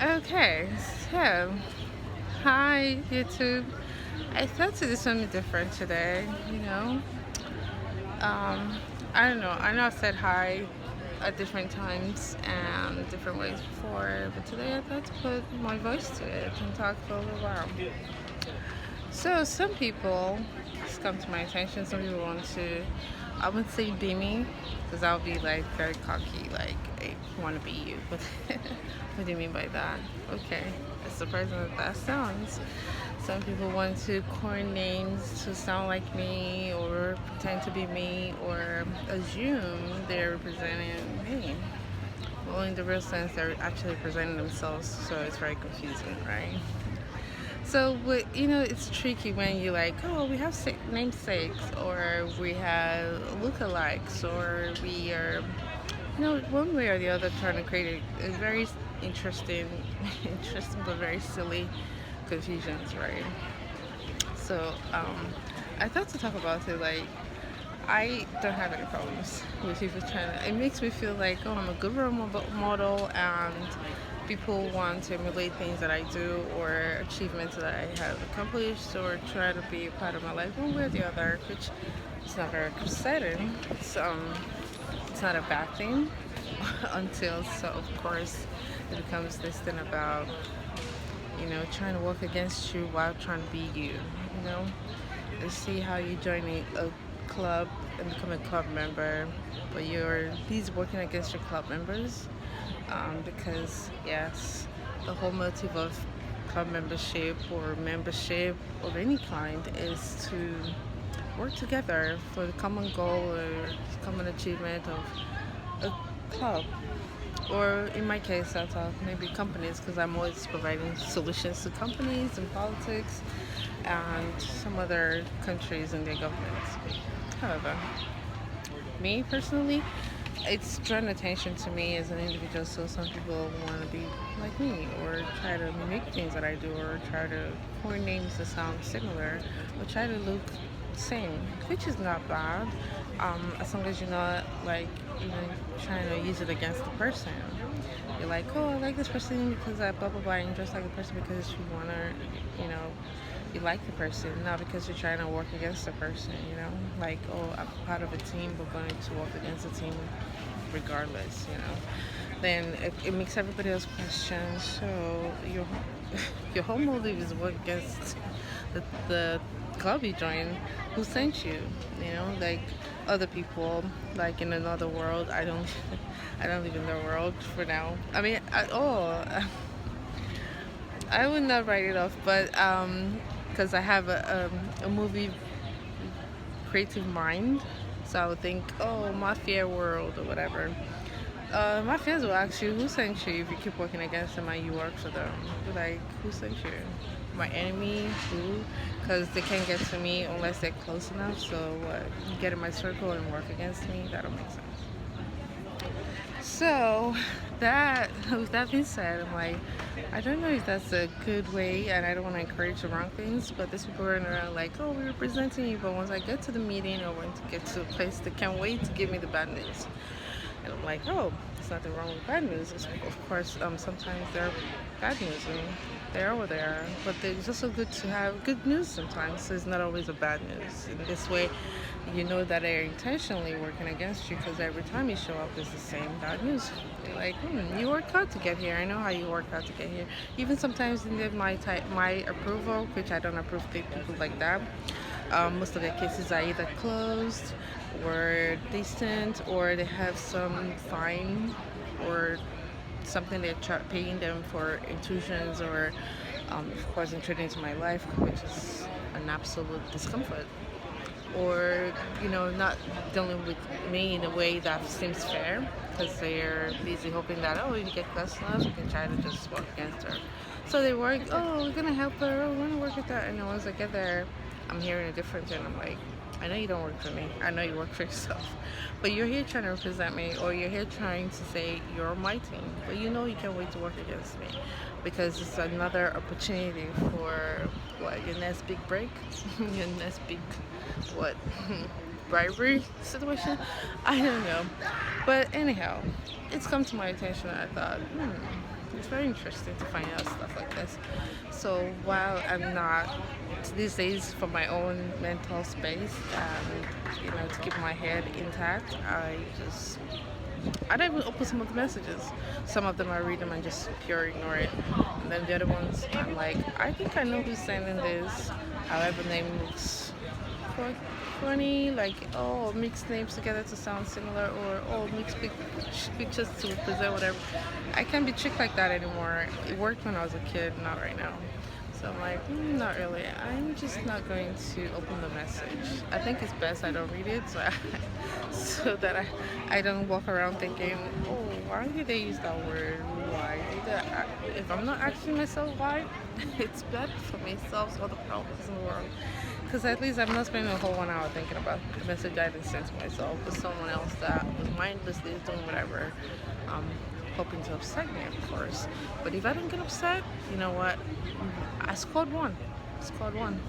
Okay, so hi YouTube. I thought to do something different today. Um, I don't know. I know I've said hi at different times and different ways before, but today I thought to put my voice to it and talk for a little while. So some people just come to my attention. Some people want to, I wouldn't say be me, because I'll be like very cocky, like I want to be you. But what do you mean by that? Okay, as surprising as that sounds, some people want to coin names to sound like me, or pretend to be me, or assume they're representing me. Well, in the real sense, they're actually presenting themselves, so it's very confusing, right? So, it's tricky when you're like, oh, we have namesakes, or we have lookalikes, or we are, one way or the other trying to create a very interesting, interesting but very silly confusions, right? So, I thought to talk about it. Like, I don't have any problems with people trying to. It makes me feel like, oh, I'm a good role model, and people want to emulate things that I do or achievements that I have accomplished, or try to be a part of my life one way or the other, which is not very exciting. It's not a bad thing until, so of course, it becomes this thing about trying to work against you while trying to be you. You know, I see how you join a club and become a club member, but you're these working against your club members, because yes, the whole motive of club membership or membership of any kind is to work together for the common goal or common achievement of a club. Or in my case, I'll talk maybe companies, because I'm always providing solutions to companies and politics and some other countries and their governments. However, me personally, it's drawn attention to me as an individual, so some people want to be like me, or try to mimic things that I do, or try to coin names that sound similar, or try to look same, which is not bad, as long as you're not like you know trying to use it against the person. You're like, oh, I like this person because I blah blah blah, and you just like the person because you wanna, you know, you like the person, not because you're trying to work against the person. Like, oh, I'm part of a team, but going to work against the team regardless. Then it makes everybody else question. So your whole motive is work against the club you joined. Who sent you? Like other people, like in another world. I don't, I don't live in their world for now. I mean, I would not write it off, but because I have a movie creative mind, so I would think, oh, mafia world or whatever. My friends will ask you, who sent you if you keep working against them and you work for them. Like, who sent you? My enemy? Who? Because they can't get to me unless they're close enough. So what? You get in my circle and work against me? That don't make sense. So that with that being said, I'm like, I don't know if that's a good way, and I don't want to encourage the wrong things. But these people running around like, oh, we're representing you, but once I get to the meeting or when to get to a place, they can't wait to give me the bad news. And I'm like, oh, there's nothing wrong with bad news. Of course, sometimes there are bad news, and they're over there. But it's also good to have good news sometimes. So it's not always a bad news. In this way, you know that they're intentionally working against you, because every time you show up, it's the same bad news. You're like, you worked hard to get here. I know how you worked hard to get here. Even sometimes in my approval, which I don't approve people like that. Most of their cases are either closed or distant, or they have some fine or something they're paying them for intrusions, or of course intruding into my life, which is an absolute discomfort. Or not dealing with me in a way that seems fair, because they're busy hoping that, oh, if you get close enough you can try to just work against her. So they work, oh, we're gonna help her, oh, we're gonna work with that. And then once I get there, I'm hearing a different thing. I'm like, I know you don't work for me, I know you work for yourself, but you're here trying to represent me, or you're here trying to say you're my team, but you can't wait to work against me, because it's another opportunity for what, your next big break, your next big what, bribery situation. I don't know, but anyhow, it's come to my attention. I thought, It's very interesting to find out stuff like this. So while I'm not these days for my own mental space and to keep my head intact, I don't even open some of the messages. Some of them I read them and just pure ignore it. And then the other ones I'm like, I think I know who's sending this. However, name looks funny, like mix names together to sound similar, or mix pictures to present whatever. I can't be tricked like that anymore. It worked when I was a kid, not right now. So I'm like, not really. I'm just not going to open the message. I think it's best I don't read it, so that I don't walk around thinking, oh, why did they use that word? Why? If I'm not asking myself why, it's better for me. It solves all the problems in the world. Because at least I'm not spending a whole 1 hour thinking about the message I didn't send to myself with someone else that was mindlessly doing whatever, hoping to upset me, of course. But if I don't get upset, you know what? I scored one.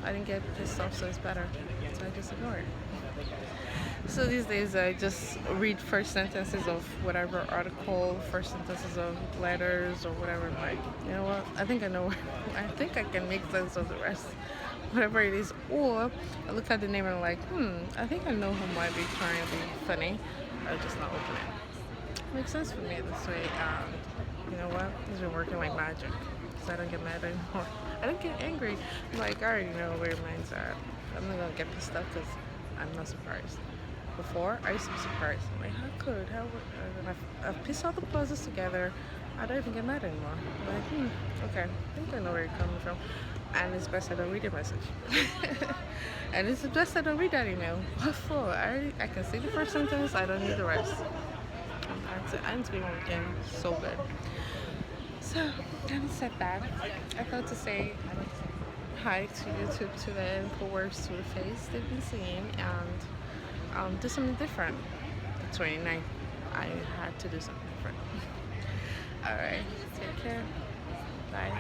I didn't get pissed off, so it's better. So I just ignore it. So these days I just read first sentences of whatever article, first sentences of letters or whatever. I'm like, you know what? I think I know. I think I can make sense of the rest, whatever it is. Or I look at the name and I'm like, I think I know who might be trying to be funny. I'll just not open it. Makes sense for me this way. And you know what? It's been working like magic. Because I don't get mad anymore. I don't get angry. I'm like, I already know where your mind's at. I'm not gonna get pissed off because I'm not surprised. Before, I used to be surprised. I'm like, how would I've pieced all the puzzles together. I don't even get mad anymore. I'm like, okay, I think I know where you're coming from. And it's best I don't read your message. And it's best I don't read that email. What for? I can see the first sentence, I don't need the rest. And it's been working so good. So, having said that, I thought to say hi to YouTube today and put words to the face they've been seeing and do something different. The 29th, I had to do something different. Alright, take care. Bye.